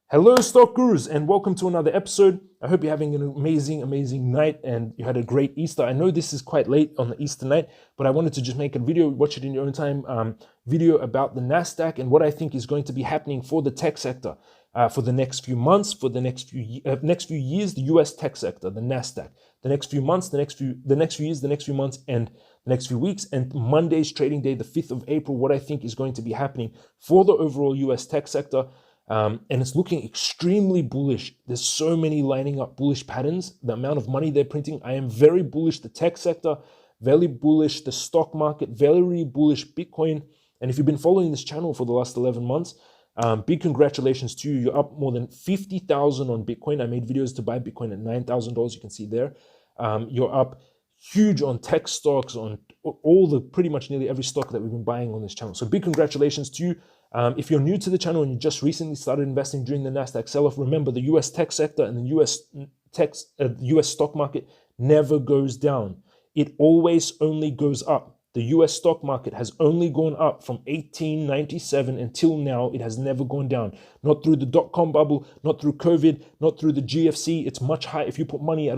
Hello, stock gurus, and welcome to another episode. I hope you're having an amazing night and you had a great Easter. I know this is quite late on the Easter night, but I wanted to just make a video, watch it in your own time, video about the NASDAQ and what I think is going to be happening for the tech sector for the next few months, for the next few years, the US tech sector, the NASDAQ, the next few months, the next few years, the next few months, and the next few weeks, and Monday's trading day, the 5th of April, what I think is going to be happening for the overall US tech sector. And it's looking extremely bullish. There's so many lining up bullish patterns. The amount of money they're printing, I am very bullish. The tech sector, very bullish. The stock market, very bullish. Bitcoin. And if you've been following this channel for the last 11 months, big congratulations to you. You're up more than 50,000 on Bitcoin. I made videos to buy Bitcoin at $9,000. You can see there. You're up huge on tech stocks, on all the pretty much nearly every stock that we've been buying on this channel. So big congratulations to you. If you're new to the channel and you just recently started investing during the NASDAQ sell-off, remember the US tech sector and the US stock market never goes down. It always only goes up. The US stock market has only gone up from 1897 until now. It has never gone down. Not through the dot-com bubble, not through COVID, not through the GFC. It's much higher. If you put money at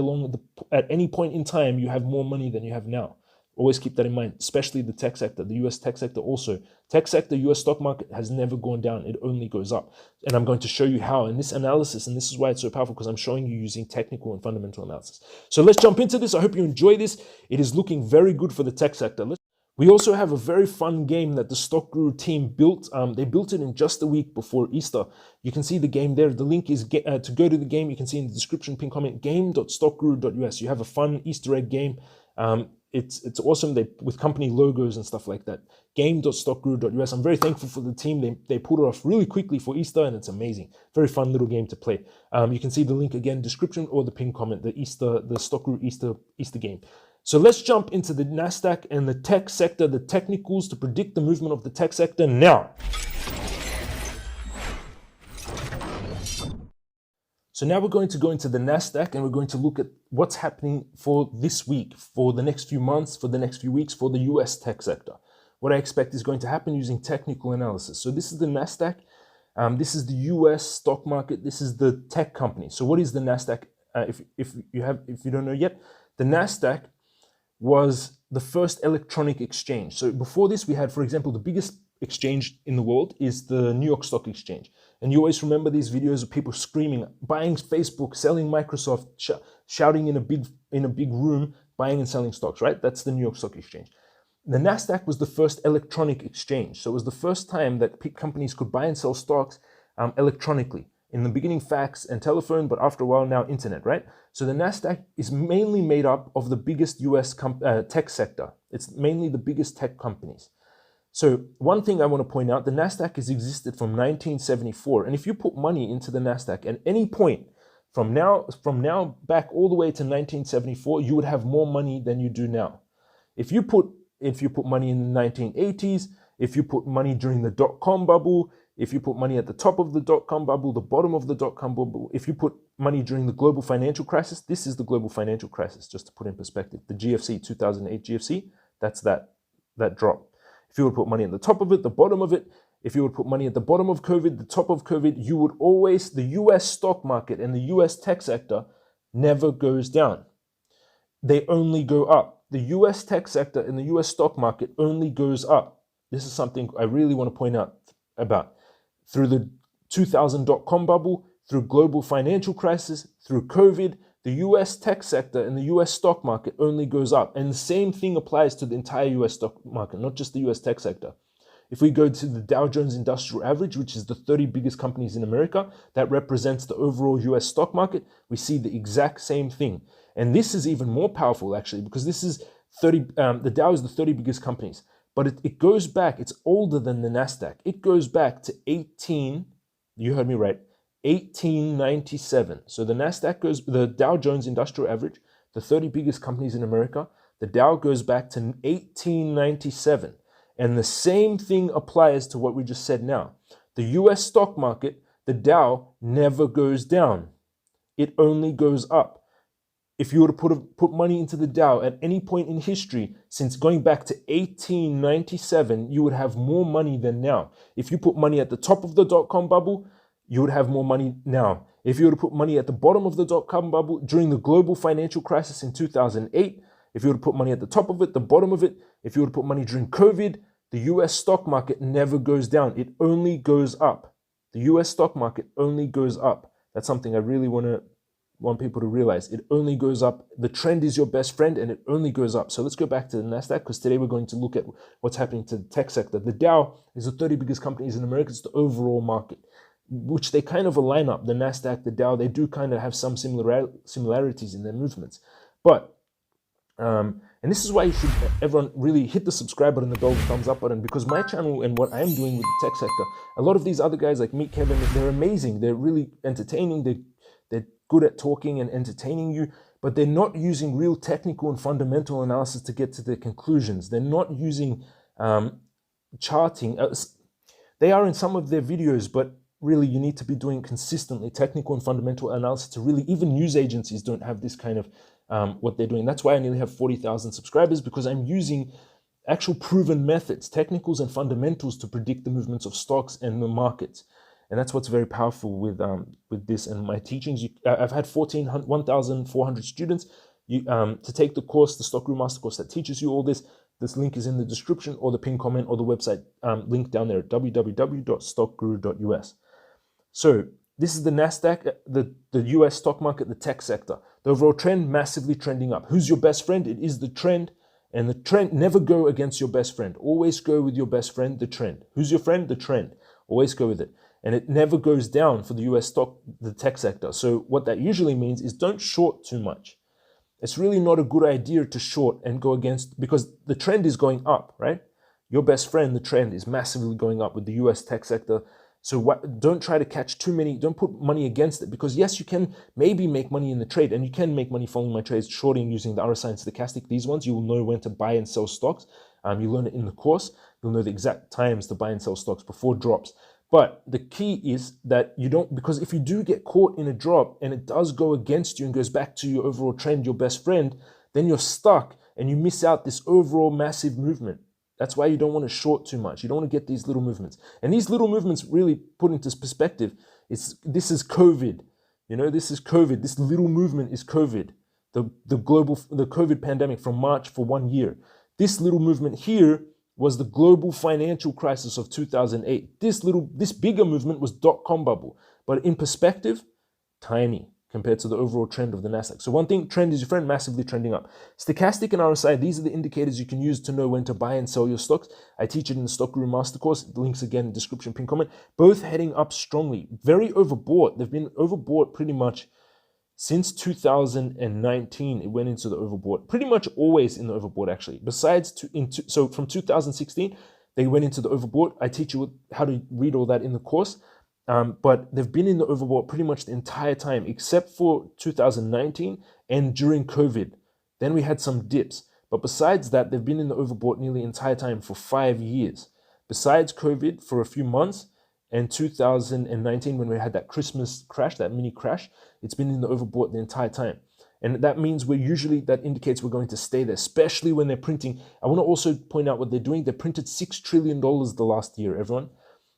any point in time, you have more money than you have now. Always keep that in mind, especially the tech sector, the US tech sector also. Tech sector, US stock market has never gone down. It only goes up. And I'm going to show you how in this analysis, and this is why it's so powerful, because I'm showing you using technical and fundamental analysis. So let's jump into this. I hope you enjoy this. It is looking very good for the tech sector. We also have a very fun game that the Stock Guru team built. They built it in just a week before Easter. You can see the game there. The link is to go to the game. You can see in the description, pin comment, game.stockguru.us. You have a fun Easter egg game. It's awesome with company logos and stuff like that. Game.stockguru.us. I'm very thankful for the team. They pulled it off really quickly for Easter, and it's amazing. Very fun little game to play. You can see the link again, description or the pin comment, the Stock Guru Easter game. So let's jump into the NASDAQ and the tech sector, the technicals to predict the movement of the tech sector now. So now we're going to go into the NASDAQ and we're going to look at what's happening for this week, for the next few months, for the next few weeks, for the US tech sector. What I expect is going to happen using technical analysis. So this is the NASDAQ. This is the US stock market. This is the tech company. So what is the NASDAQ? If you don't know yet, the NASDAQ was the first electronic exchange. So before this, we had, for example, the biggest exchange in the world is the New York Stock Exchange. And you always remember these videos of people screaming, buying Facebook, selling Microsoft, shouting in a big room, buying and selling stocks, right? That's the New York Stock Exchange. The NASDAQ was the first electronic exchange. So it was the first time that companies could buy and sell stocks electronically. In the beginning, fax and telephone, but after a while now, internet, right? So the NASDAQ is mainly made up of the biggest US tech sector. It's mainly the biggest tech companies. So one thing I want to point out, the NASDAQ has existed from 1974. And if you put money into the NASDAQ at any point from now back all the way to 1974, you would have more money than you do now. If you put money in the 1980s, if you put money during the dot-com bubble, if you put money at the top of the dot-com bubble, the bottom of the dot-com bubble, if you put money during the global financial crisis, this is the global financial crisis, just to put in perspective. The GFC, 2008 GFC, that's that drop. If you would put money at the top of it, the bottom of it, if you would put money at the bottom of COVID, the top of COVID, you would always, the US stock market and the US tech sector never goes down. They only go up. The US tech sector and the US stock market only goes up. This is something I really want to point out about. Through the 2000 dot-com bubble, through global financial crisis, through COVID, the US tech sector and the US stock market only goes up. And the same thing applies to the entire US stock market, not just the US tech sector. If we go to the Dow Jones Industrial Average, which is the 30 biggest companies in America, that represents the overall US stock market, we see the exact same thing. And this is even more powerful, actually, because this is the Dow is the 30 biggest companies. But it goes back, it's older than the NASDAQ. It goes back to you heard me right, 1897. So the Dow Jones Industrial Average, the 30 biggest companies in America, the Dow goes back to 1897. And the same thing applies to what we just said now. The US stock market, the Dow never goes down. It only goes up. If you were to put money into the Dow at any point in history, since going back to 1897, you would have more money than now. If you put money at the top of the dot-com bubble, you would have more money now. If you were to put money at the bottom of the dot-com bubble during the global financial crisis in 2008, if you were to put money at the top of it, the bottom of it, if you were to put money during COVID, the US stock market never goes down. It only goes up. The US stock market only goes up. That's something I really want people to realize. It only goes up. The trend is your best friend, and it only goes up. So let's go back to the NASDAQ, because today we're going to look at what's happening to the tech sector. The Dow is the 30 biggest companies in America. It's the overall market, which they kind of align up. The NASDAQ, the Dow, they do kind of have some similarities in their movements. But, and this is why you should, everyone, really hit the subscribe button, the bell, the thumbs up button, because my channel and what I'm doing with the tech sector, a lot of these other guys like Meet Kevin, they're amazing. They're really entertaining. They're good at talking and entertaining you, but they're not using real technical and fundamental analysis to get to their conclusions. They're not using charting. They are in some of their videos, but really you need to be doing consistently technical and fundamental analysis to really, even news agencies don't have this kind of what they're doing. That's why I nearly have 40,000 subscribers, because I'm using actual proven methods, technicals and fundamentals, to predict the movements of stocks and the markets. And that's what's very powerful with this and my teachings. I've had 1,400 students to take the course, the Stock Guru Master course that teaches you all this. This link is in the description or the pinned comment or the website link down there at www.stockguru.us. So this is the NASDAQ, the US stock market, the tech sector. The overall trend, massively trending up. Who's your best friend? It is the trend. And the trend, never go against your best friend. Always go with your best friend, the trend. Who's your friend? The trend. Always go with it. And it never goes down for the US stock, the tech sector. So what that usually means is don't short too much. It's really not a good idea to short and go against, because the trend is going up, right? Your best friend, the trend, is massively going up with the US tech sector. So don't try to catch too many, don't put money against it, because yes, you can maybe make money in the trade, and you can make money following my trades, shorting using the RSI and stochastic. These ones, you will know when to buy and sell stocks. You learn it in the course. You'll know the exact times to buy and sell stocks before drops. But the key is that you don't, because if you do get caught in a drop and it does go against you and goes back to your overall trend, your best friend, then you're stuck and you miss out this overall massive movement. That's why you don't want to short too much. You don't want to get these little movements. And these little movements, really put into perspective, this is COVID. You know, this is COVID. This little movement is COVID. The COVID pandemic from March for 1 year. This little movement here was the global financial crisis of 2008. This bigger movement was dot-com bubble. But in perspective, tiny compared to the overall trend of the NASDAQ. So one thing, trend is your friend, massively trending up. Stochastic and RSI, these are the indicators you can use to know when to buy and sell your stocks. I teach it in the Stock Guru Master course. The links again in the description, pin comment. Both heading up strongly. Very overbought. They've been overbought pretty much since 2019. It went into the overbought. Pretty much always in the overbought, actually. So from 2016, they went into the overbought. I teach you how to read all that in the course. But they've been in the overbought pretty much the entire time, except for 2019 and during COVID. Then we had some dips. But besides that, they've been in the overbought nearly the entire time for 5 years. Besides COVID for a few months and 2019 when we had that Christmas crash, that mini crash, it's been in the overbought the entire time. And that means that indicates we're going to stay there, especially when they're printing. I want to also point out what they're doing. They printed $6 trillion the last year, everyone.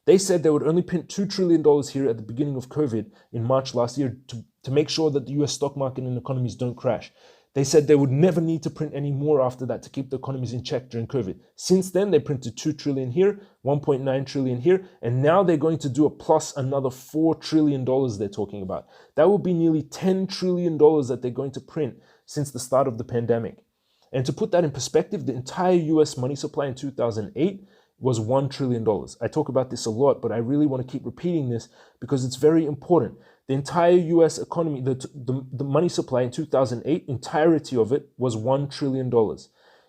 They said they would only print $2 trillion here at the beginning of COVID in March last year to make sure that the US stock market and economies don't crash. They said they would never need to print any more after that to keep the economies in check during COVID. Since then, they printed $2 trillion here, $1.9 trillion here, and now they're going to do a plus another $4 trillion they're talking about. That will be nearly $10 trillion that they're going to print since the start of the pandemic. And to put that in perspective, the entire US money supply in 2008 was $1 trillion. I talk about this a lot, but I really want to keep repeating this because it's very important. The entire US economy, the money supply in 2008, entirety of it was $1 trillion.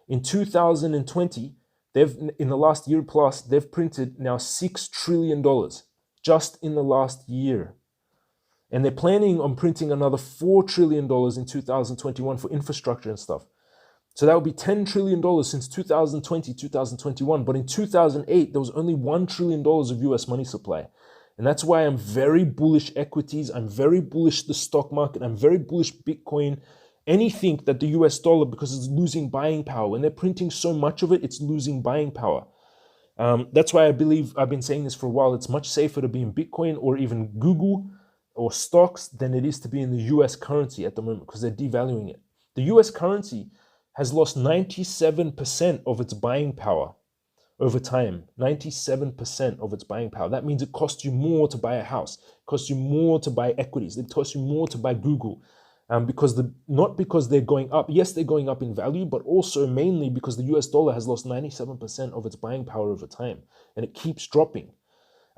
In 2020, in the last year plus, they've printed now $6 trillion just in the last year. And they're planning on printing another $4 trillion in 2021 for infrastructure and stuff. So that would be $10 trillion since 2020, 2021. But in 2008, there was only $1 trillion of US money supply. And that's why I'm very bullish equities. I'm very bullish the stock market. I'm very bullish Bitcoin. Anything that the US dollar, because it's losing buying power. When they're printing so much of it, it's losing buying power. That's why I believe, I've been saying this for a while, it's much safer to be in Bitcoin or even Google or stocks than it is to be in the US currency at the moment, because they're devaluing it. The US currency has lost 97% of its buying power over time. 97% of its buying power. That means it costs you more to buy a house, it costs you more to buy equities, it costs you more to buy Google. Not because they're going up. Yes, they're going up in value, but also mainly because the US dollar has lost 97% of its buying power over time, and it keeps dropping.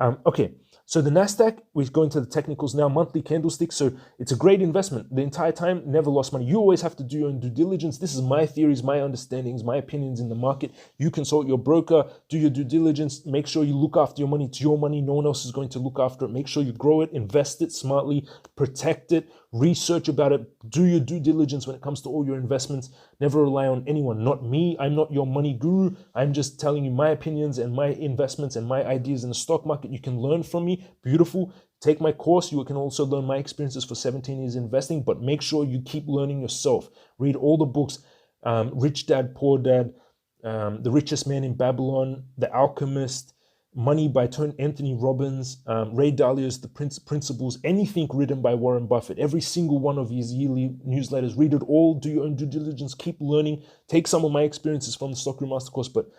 Okay, so the NASDAQ, we're going to the technicals now, monthly candlestick. So it's a great investment. The entire time, never lost money. You always have to do your own due diligence. This is my theories, my understandings, my opinions in the market. You consult your broker, do your due diligence, make sure you look after your money. It's your money. No one else is going to look after it. Make sure you grow it, invest it smartly, protect it, research about it, do your due diligence when it comes to all your investments. Never rely on anyone, not me. I'm not your money guru. I'm just telling you my opinions and my investments and my ideas in the stock market. You can learn from me. Beautiful. Take my course. You can also learn my experiences for 17 years investing, but make sure you keep learning yourself. Read all the books, Rich Dad, Poor Dad, The Richest Man in Babylon, The Alchemist, Money by Anthony Robbins, Ray Dalio's The Principles, anything written by Warren Buffett, every single one of his yearly newsletters. Read it all, do your own due diligence, keep learning. Take some of my experiences from the Stockroom Master Course, but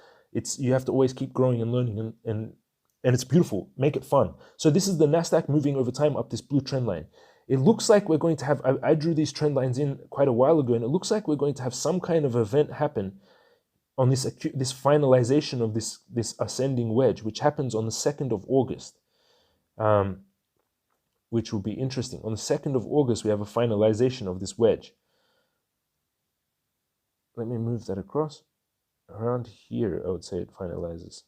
you have to always keep growing and learning, and it's beautiful. Make it fun. So this is the NASDAQ moving over time up this blue trend line. It looks like we're going to have, I drew these trend lines in quite a while ago, and it looks like we're going to have some kind of event happen on this finalization of this ascending wedge, which happens on the 2nd of August, which will be interesting. On the 2nd of August, we have a finalization of this wedge. Let me move that across. Around here, I would say it finalizes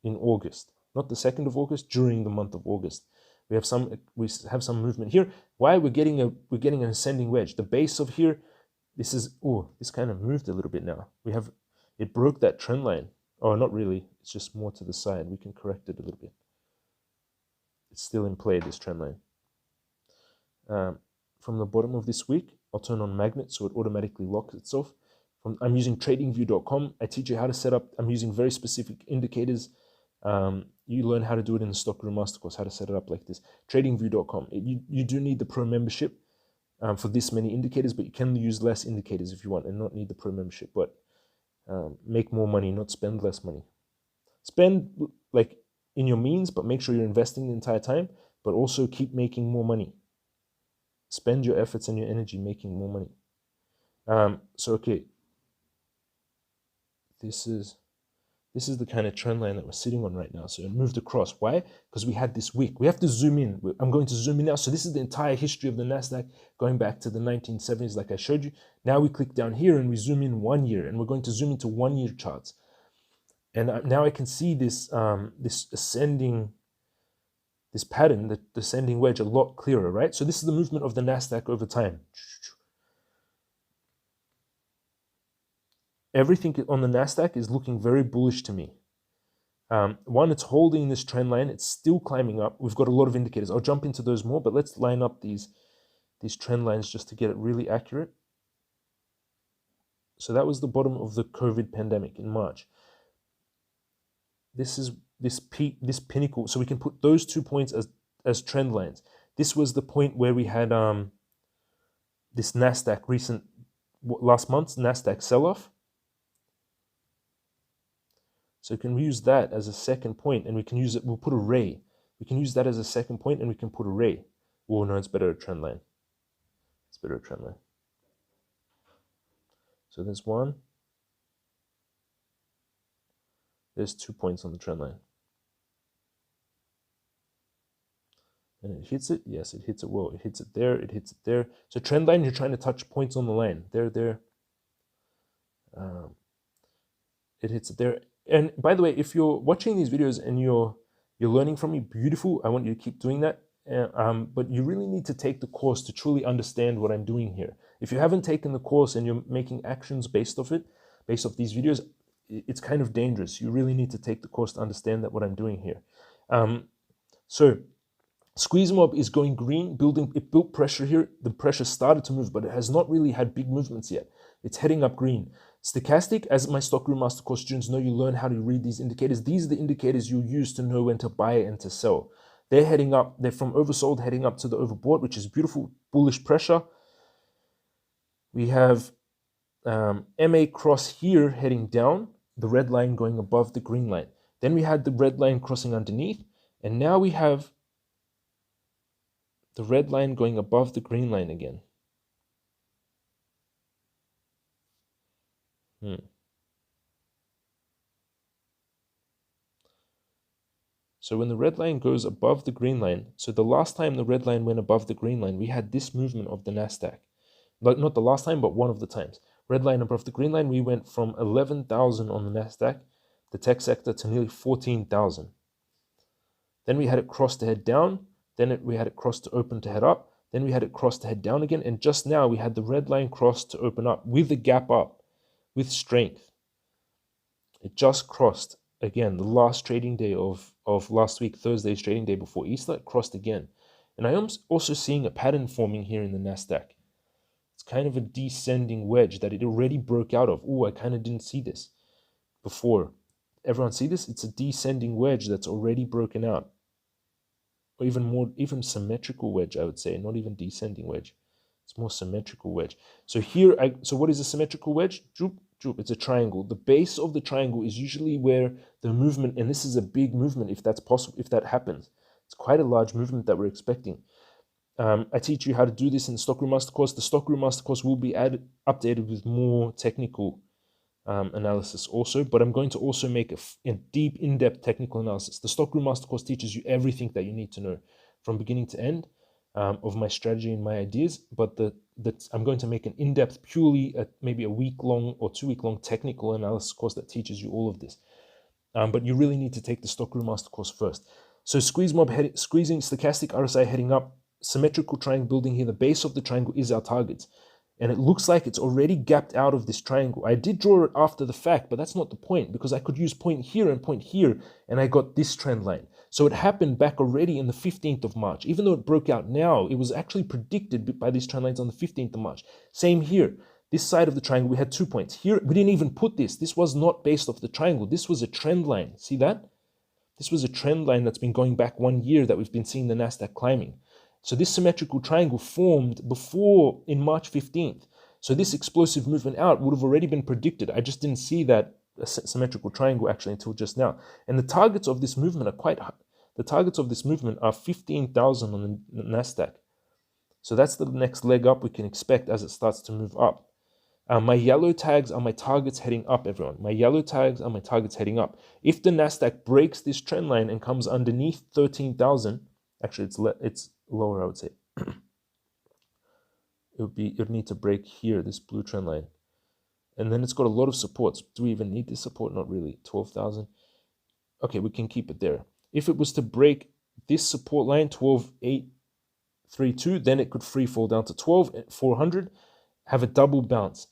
in August, not the 2nd of August, during the month of August. We have some movement here. Why? We're getting an ascending wedge. The base of here, this kind of moved a little bit now. It broke that trend line. Oh, not really. It's just more to the side. We can correct it a little bit. It's still in play, this trend line. From the bottom of this week, I'll turn on magnet so it automatically locks itself. I'm using tradingview.com. I teach you how to set up. I'm using very specific indicators. You learn how to do it in the Stockroom Master Course, how to set it up like this. Tradingview.com. You do need the pro membership for this many indicators, but you can use less indicators if you want and not need the pro membership. But make more money, not spend less money. Spend like in your means, but make sure you're investing the entire time, but also keep making more money. Spend your efforts and your energy making more money. Okay, this is the kind of trend line that we're sitting on right now. So it moved across. Why? Because we had this week. We have to zoom in. I'm going to zoom in now. So this is the entire history of the NASDAQ going back to the 1970s, like I showed you. Now we click down here and we zoom in 1 year, and we're going to zoom into 1 year charts. And now I can see this ascending, this pattern, the ascending wedge, a lot clearer, right? So this is the movement of the NASDAQ over time. Everything on the NASDAQ is looking very bullish to me. One, it's holding this trend line. It's still climbing up. We've got a lot of indicators. I'll jump into those more, but let's line up these trend lines just to get it really accurate. So that was the bottom of the COVID pandemic in March. This is this peak, this pinnacle. So we can put those 2 points as trend lines. This was the point where we had this NASDAQ last month's NASDAQ sell-off. So we can use that as a second point, and we can use it, we'll put a ray. We can use that as a second point, and we can put a ray. Oh, no, it's better a trend line. It's better a trend line. So there's one. There's 2 points on the trend line. And it hits it. Yes, it hits it well. It hits it there. It hits it there. So trend line, you're trying to touch points on the line. There. It hits it there. And by the way, if you're watching these videos and you're learning from me, beautiful. I want you to keep doing that. But you really need to take the course to truly understand what I'm doing here. If you haven't taken the course and you're making actions based off these videos, it's kind of dangerous. You really need to take the course to understand that what I'm doing here. So squeeze mob is going green, it built pressure here. The pressure started to move, but it has not really had big movements yet. It's heading up green. Stochastic, as my Stockroom Master Course students know, you learn how to read these indicators. These are the indicators you use to know when to buy and to sell. They're heading up. They're from oversold heading up to the overbought, which is beautiful, bullish pressure. We have MA cross here heading down, the red line going above the green line. Then we had the red line crossing underneath, and now we have the red line going above the green line again. So when the red line goes above the green line, so the last time the red line went above the green line, we had this movement of the NASDAQ. But not the last time, but one of the times. Red line above the green line, we went from 11,000 on the NASDAQ, the tech sector, to nearly 14,000. Then we had it cross to head down. Then we had it cross to open to head up. Then we had it cross to head down again. And just now we had the red line cross to open up with the gap up, with strength. It just crossed again, the last trading day of last week, Thursday's trading day before Easter, it crossed again. And I am also seeing a pattern forming here in the NASDAQ. It's kind of a descending wedge that it already broke out of. Oh, I kind of didn't see this before. Everyone see this? It's a descending wedge that's already broken out. Or even symmetrical wedge, I would say, not even descending wedge. It's more symmetrical wedge. So here, so what is a symmetrical wedge? Droop, droop, it's a triangle. The base of the triangle is usually where the movement, and this is a big movement if that's possible, if that happens. It's quite a large movement that we're expecting. I teach you how to do this in the Stockroom Master Course. The Stockroom Master Course will be updated with more technical analysis also, but I'm going to also make a deep, in-depth technical analysis. The Stockroom Master Course teaches you everything that you need to know from beginning to end of my strategy and my ideas, but I'm going to make an in-depth, purely maybe a week-long or 2-week-long technical analysis course that teaches you all of this. But you really need to take the Stockroom Master Course first. So squeezing stochastic RSI heading up, symmetrical triangle building here. The base of the triangle is our targets. And it looks like it's already gapped out of this triangle. I did draw it after the fact, but that's not the point, because I could use point here, and I got this trend line. So it happened back already in the 15th of March. Even though it broke out now, it was actually predicted by these trend lines on the 15th of March. Same here. This side of the triangle, we had 2 points. Here, we didn't even put this. This was not based off the triangle. This was a trend line. See that? This was a trend line that's been going back 1 year that we've been seeing the NASDAQ climbing. So this symmetrical triangle formed before in March 15th. So this explosive movement out would have already been predicted. I just didn't see that symmetrical triangle actually until just now. And the targets of this movement are quite high. The targets of this movement are 15,000 on the NASDAQ. So that's the next leg up we can expect as it starts to move up. My yellow tags are my targets heading up, everyone. My yellow tags are my targets heading up. If the NASDAQ breaks this trend line and comes underneath 13,000, actually it's lower, I would say. It would need to break here, this blue trend line. And then it's got a lot of supports. Do we even need this support? Not really. 12,000. Okay, we can keep it there. If it was to break this support line, 12,832, then it could free fall down to 12,400, have a double bounce.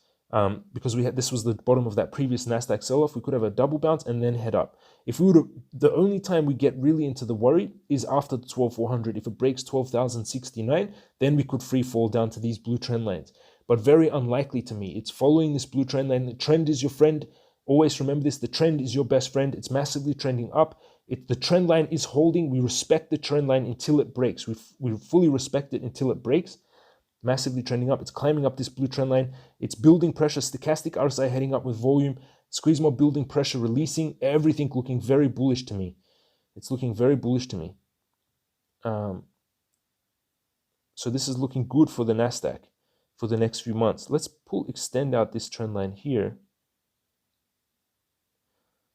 Because this was the bottom of that previous NASDAQ sell-off, we could have a double bounce and then head up. If we would have, the only time we get really into the worry is after the 12,400. If it breaks 12,069, then we could free fall down to these blue trend lines. But very unlikely to me. It's following this blue trend line. The trend is your friend. Always remember this. The trend is your best friend. It's massively trending up. The trend line is holding. We respect the trend line until it breaks. We fully respect it until it breaks. Massively trending up. It's climbing up this blue trend line. It's building pressure. Stochastic RSI heading up with volume. Squeeze more building pressure, releasing. Everything looking very bullish to me. It's looking very bullish to me. So this is looking good for the NASDAQ for the next few months. Let's extend out this trend line here.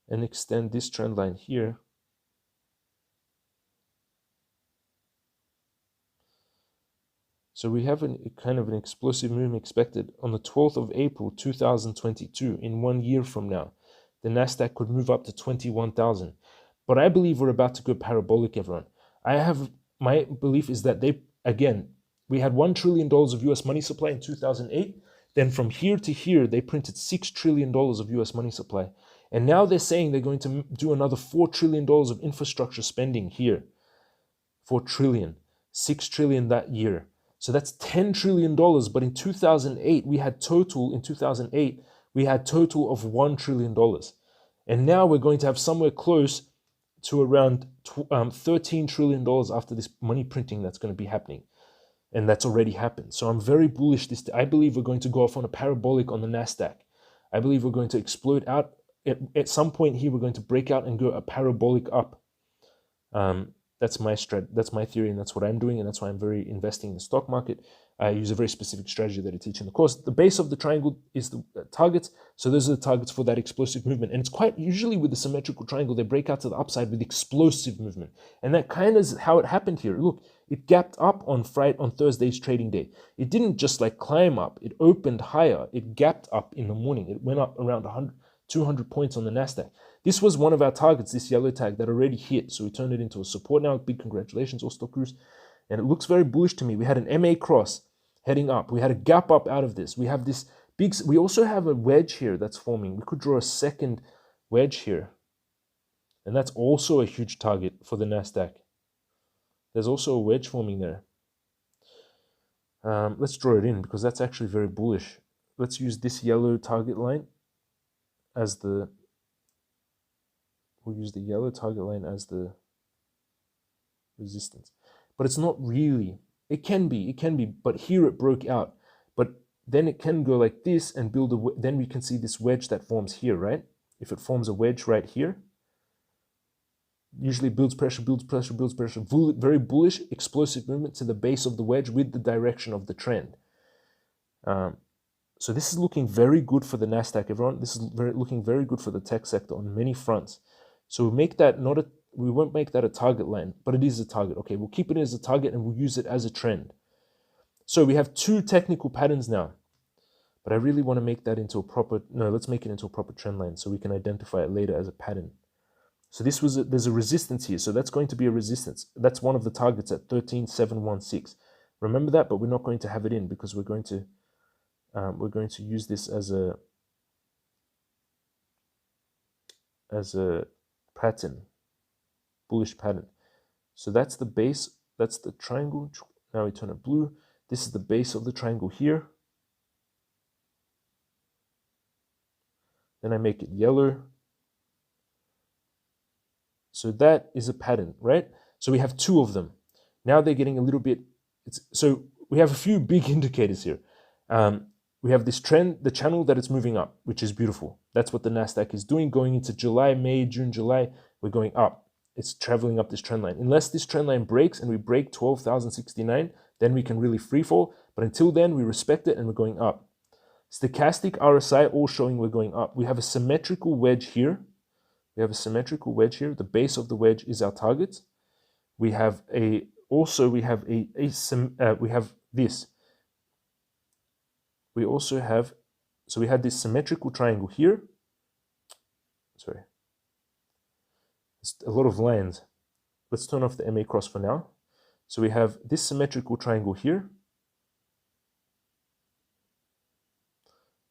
And extend this trend line here. So we have a kind of an explosive movement expected on the 12th of April, 2022, in 1 year from now. The NASDAQ could move up to 21,000. But I believe we're about to go parabolic, everyone. My belief is that we had $1 trillion of US money supply in 2008. Then from here to here, they printed $6 trillion of US money supply. And now they're saying they're going to do another $4 trillion of infrastructure spending here. 4 trillion, 6 trillion that year. So that's $10 trillion. But in 2008, we had total of $1 trillion. And now we're going to have somewhere close to around $13 trillion after this money printing that's going to be happening. And that's already happened. So I'm very bullish. I believe we're going to go off on a parabolic on the NASDAQ. I believe we're going to explode out. At some point here, we're going to break out and go a parabolic up. That's my theory, and that's what I'm doing, and that's why I'm very investing in the stock market. I use a very specific strategy that I teach in the course. The base of the triangle is the targets, so those are the targets for that explosive movement. And it's quite usually with the symmetrical triangle, they break out to the upside with explosive movement, and that kind of is how it happened here. Look, it gapped up on Thursday's trading day. It didn't just like climb up; it opened higher. It gapped up in the morning. It went up around 200 points on the NASDAQ. This was one of our targets, this yellow tag that already hit. So we turned it into a support now. Big congratulations, all stockers. And it looks very bullish to me. We had an MA cross heading up. We had a gap up out of this. We have this big, we also have a wedge here that's forming. We could draw a second wedge here. And that's also a huge target for the NASDAQ. There's also a wedge forming there. Let's draw it in because that's actually very bullish. Let's use this yellow target line as the, we'll use the yellow target line as the resistance. But it's not really, it can be, but here it broke out. But then it can go like this and build a, then we can see this wedge that forms here, right? If it forms a wedge right here, usually builds pressure, very bullish, explosive movement to the base of the wedge with the direction of the trend. So this is looking very good for the NASDAQ, everyone. This is looking very good for the tech sector on many fronts. So we make that we won't make that a target line, but it is a target. Okay, we'll keep it as a target and we'll use it as a trend. So we have two technical patterns now, but I really want to make that into a proper, no, let's make it into a proper trend line so we can identify it later as a pattern. So this was, there's a resistance here. So that's going to be a resistance. That's one of the targets at 13,716. Remember that, but we're not going to have it in because we're going to use this as a pattern, bullish pattern. So that's the base, that's the triangle. Now we turn it blue. This is the base of the triangle here. Then I make it yellow. So that is a pattern, right? So we have two of them. Now they're getting a little bit, so we have a few big indicators here. We have this trend, the channel that it's moving up, which is beautiful. That's what the NASDAQ is doing. Going into July, May, June, July, we're going up. It's traveling up this trend line. Unless this trend line breaks and we break 12,069, then we can really free fall. But until then, we respect it and we're going up. Stochastic RSI all showing we're going up. We have a symmetrical wedge here. We have a symmetrical wedge here. The base of the wedge is our target. We have this. We also have, so we had this symmetrical triangle here. Sorry. It's a lot of lines. Let's turn off the MA cross for now. So we have this symmetrical triangle here.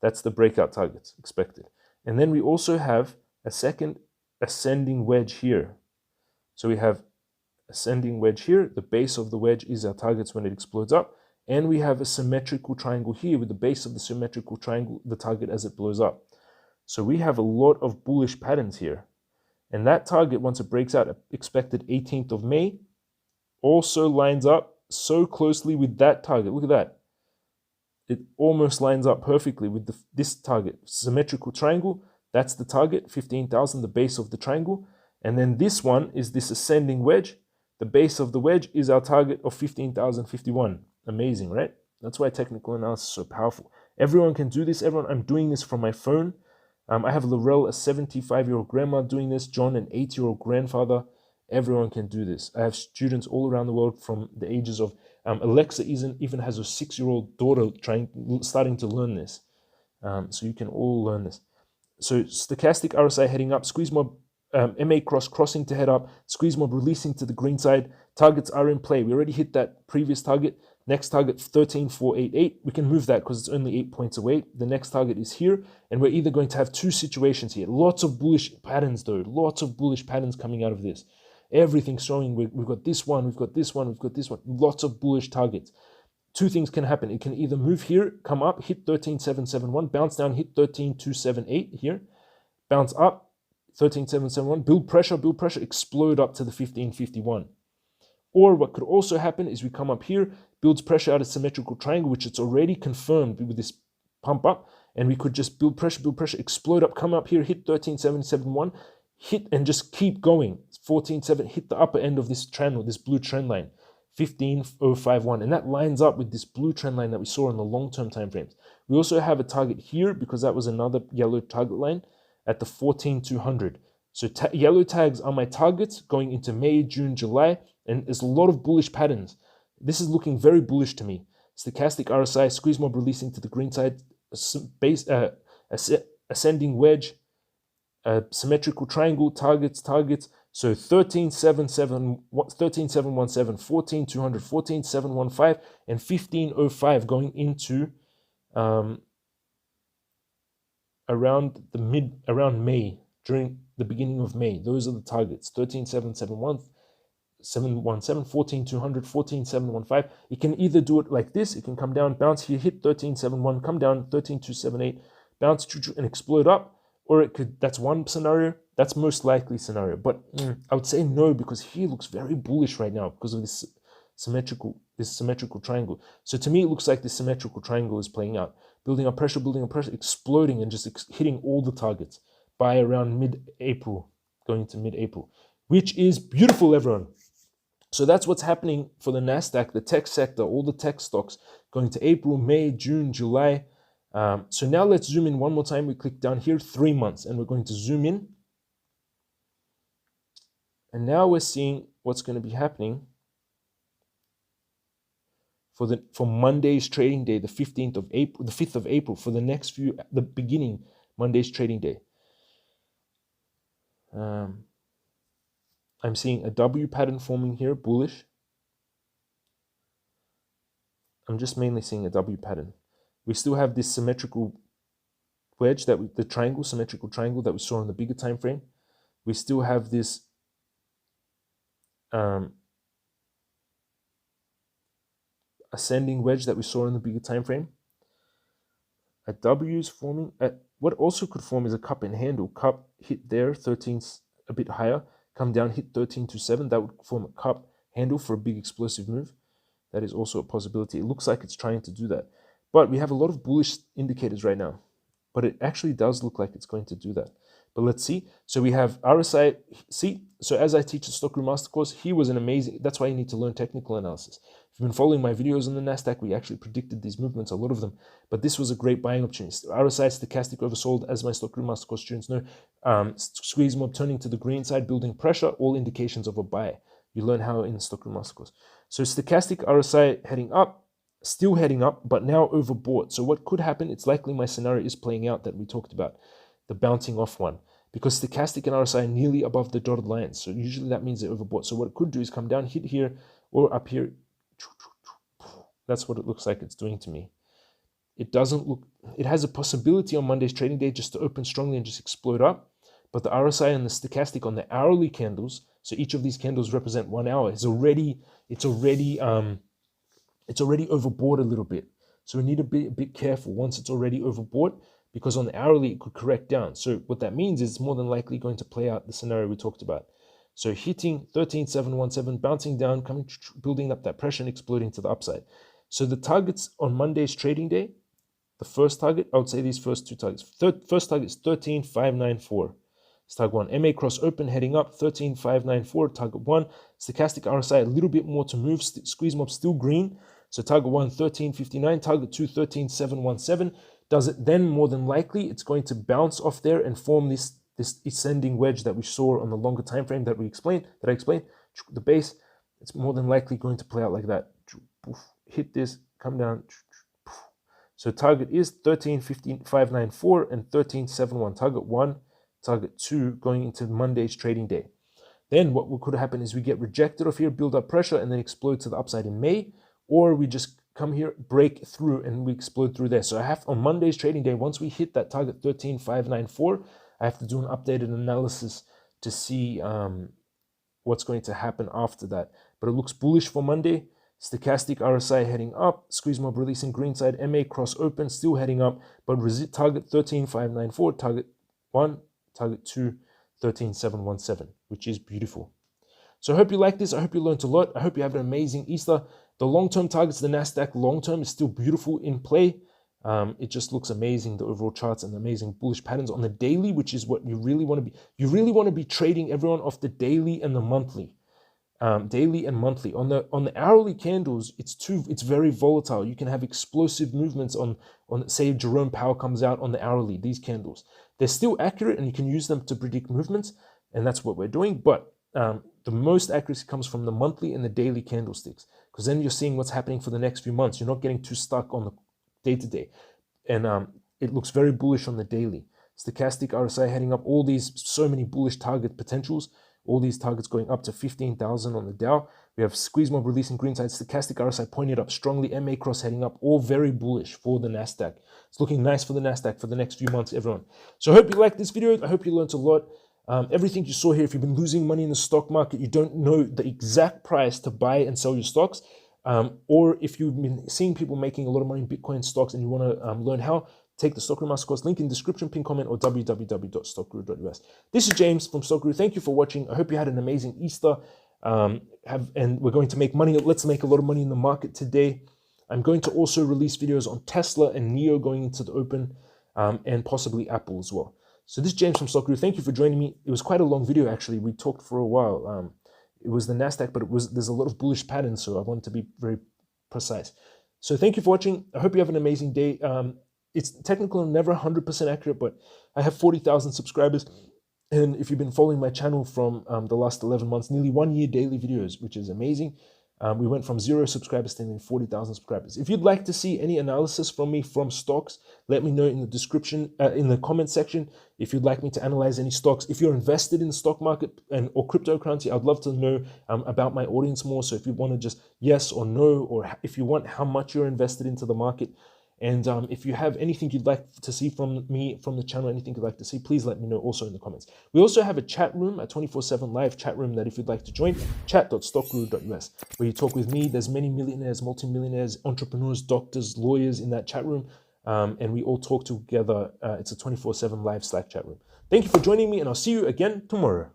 That's the breakout target expected. And then we also have a second ascending wedge here. So we have ascending wedge here. The base of the wedge is our targets when it explodes up. And we have a symmetrical triangle here with the base of the symmetrical triangle, the target as it blows up. So we have a lot of bullish patterns here. And that target, once it breaks out, expected 18th of May, also lines up so closely with that target. Look at that. It almost lines up perfectly with this target. Symmetrical triangle, that's the target, 15,000, the base of the triangle. And then this one is this ascending wedge. The base of the wedge is our target of 15,051. Amazing, right? That's why technical analysis is so powerful. Everyone can do this. Everyone, I'm doing this from my phone. I have Laurel, a 75-year-old grandma, doing this. John, an 8-year-old grandfather. Everyone can do this. I have students all around the world from the ages of Alexa even has a 6-year-old daughter starting to learn this. So you can all learn this. So stochastic RSI heading up, squeeze mob, MA crossing to head up, squeeze mob releasing to the green side. Targets are in play. We already hit that previous target. Next target 13,488. We can move that because it's only 8 points away. The next target is here, and we're either going to have two situations here. Lots of bullish patterns though. Lots of bullish patterns coming out of this. Everything's showing we've got this one, we've got this one, we've got this one. Lots of bullish targets. two things can happen. It can either move here, come up, hit 13,771, bounce down, hit 13,278 here, bounce up, 13,771, build pressure, explode up to the 1551. Or what could also happen is we come up here, builds pressure out of symmetrical triangle, which it's already confirmed with this pump up, and we could just build pressure, explode up, come up here, hit 13,771, hit and just keep going. 14.7, hit the upper end of this channel, this blue trend line, 15,051, and that lines up with this blue trend line that we saw in the long-term time frames. We also have a target here because that was another yellow target line at the 14,200. So yellow tags are my targets going into May, June, July, and there's a lot of bullish patterns. This is looking very bullish to me. Stochastic RSI, squeeze mob releasing to the green side, ascending wedge, symmetrical triangle, targets. So 13,717, 14,200, 14,715, and 15,05 going into around May, during the beginning of May. Those are the targets. 13,771, 717, 14,200, 14,715. It can either do it like this. It can come down, bounce here, hit 13,71, come down 13,278, bounce and explode up. Or it could, that's one scenario. That's most likely scenario. But I would say no, because he looks very bullish right now because of this symmetrical triangle. So to me, it looks like this symmetrical triangle is playing out. Building up pressure, exploding and just hitting all the targets by around mid-April, going to mid-April, which is beautiful, everyone. So that's what's happening for the NASDAQ, the tech sector, all the tech stocks going to April, May, June, July. So now let's zoom in one more time. We click down here, 3 months, and we're going to zoom in. And now we're seeing what's going to be happening for Monday's trading day, the 15th of April, the 5th of April, for the next few, the beginning Monday's trading day. I'm seeing a W pattern forming here, bullish. I'm just mainly seeing a W pattern. We still have this symmetrical wedge, symmetrical triangle that we saw in the bigger time frame. We still have this ascending wedge that we saw in the bigger time frame. A W is forming. What also could form is a cup and handle. Cup hit there, 13, a bit higher. Come down, hit 13.27. That would form a cup handle for a big explosive move. That is also a possibility. It looks like it's trying to do that. But we have a lot of bullish indicators right now. But it actually does look like it's going to do that. But let's see. So we have RSI. See, so as I teach the Stockroom Master course, he was an amazing, that's why you need to learn technical analysis. If you've been following my videos on the NASDAQ, we actually predicted these movements, a lot of them. But this was a great buying opportunity. RSI, stochastic oversold, as my Stockroom Master course students know. Squeeze mob turning to the green side, building pressure, all indications of a buy. You learn how in the Stockroom Master course. So stochastic RSI heading up, still heading up, but now overbought. So what could happen, it's likely my scenario is playing out that we talked about, the bouncing off one, because stochastic and RSI are nearly above the dotted lines. So usually that means they're overbought. So what it could do is come down, hit here, or up here. That's what it looks like it's doing to me. It doesn't look, it has a possibility on Monday's trading day just to open strongly and just explode up. But the RSI and the stochastic on the hourly candles, so each of these candles represent 1 hour, it's already overbought a little bit. So we need to be a bit careful once it's already overbought, because on the hourly it could correct down. So what that means is it's more than likely going to play out the scenario we talked about. So hitting 13,717, bouncing down, building up that pressure and exploding to the upside. So the targets on Monday's trading day, the first target, I would say these first two targets. First target is 13,594. It's target 1. MA cross open heading up, 13,594, target 1. Stochastic RSI, a little bit more to move. Squeeze mob still green. So target 1, 13,59. Target 2, 13,717. Does it then? More than likely, it's going to bounce off there and form this ascending wedge that we saw on the longer time frame that I explained. The base, it's more than likely going to play out like that. Hit this, come down. So target is 13,594 and 13,71. Target 1, target 2 going into Monday's trading day. Then what could happen is we get rejected off here, build up pressure, and then explode to the upside in May, or we just come here, break through, and we explode through there. So I have on Monday's trading day, once we hit that target 13,594, I have to do an updated analysis to see what's going to happen after that. But it looks bullish for Monday. Stochastic RSI heading up, squeeze mob releasing green side, MA cross open, still heading up, but target 13,594, target 1, target 2, 13,717, which is beautiful. So I hope you like this. I hope you learned a lot. I hope you have an amazing Easter. The long-term targets, the NASDAQ long-term is still beautiful in play. It just looks amazing, the overall charts and the amazing bullish patterns on the daily, which is what you really want to be. You really want to be trading everyone off the daily and the monthly. Daily and monthly. On the hourly candles, it's very volatile. You can have explosive movements on say Jerome Powell comes out on the hourly, these candles. They're still accurate and you can use them to predict movements, and that's what we're doing. But the most accuracy comes from the monthly and the daily candlesticks, because then you're seeing what's happening for the next few months. You're not getting too stuck on the day-to-day. And it looks very bullish on the daily. Stochastic RSI heading up, all these, so many bullish target potentials, all these targets going up to 15,000 on the Dow. We have squeeze mob releasing green side, stochastic RSI pointed up strongly, MA cross heading up, all very bullish for the NASDAQ. It's looking nice for the NASDAQ for the next few months, everyone. So I hope you liked this video. I hope you learned a lot. Everything you saw here, if you've been losing money in the stock market, you don't know the exact price to buy and sell your stocks, or if you've been seeing people making a lot of money in Bitcoin stocks and you want to learn how, take the Stock Guru Masterclass, link in description, pin comment, or www.stockguru.us. This is James from Stock Guru. Thank you for watching. I hope you had an amazing Easter. And we're going to make money. Let's make a lot of money in the market today. I'm going to also release videos on Tesla and NIO going into the open, and possibly Apple as well. So this is James from Stock Guru. Thank you for joining me. It was quite a long video, actually. We talked for a while. It was the NASDAQ, but there's a lot of bullish patterns, so I wanted to be very precise. So thank you for watching. I hope you have an amazing day. It's technical and never 100% accurate, but I have 40,000 subscribers. And if you've been following my channel from the last 11 months, nearly 1 year daily videos, which is amazing. We went from 0 subscribers to nearly 40,000 subscribers. If you'd like to see any analysis from me from stocks, let me know in the description, in the comment section. If you'd like me to analyze any stocks, if you're invested in the stock market or cryptocurrency, I'd love to know about my audience more. So if you want to just yes or no, or if you want how much you're invested into the market, and if you have anything you'd like to see from me, from the channel, anything you'd like to see, please let me know also in the comments. We also have a chat room, a 24/7 live chat room that if you'd like to join, chat.stockguru.us, where you talk with me. There's many millionaires, multimillionaires, entrepreneurs, doctors, lawyers in that chat room, and we all talk together. It's a 24/7 live Slack chat room. Thank you for joining me, and I'll see you again tomorrow.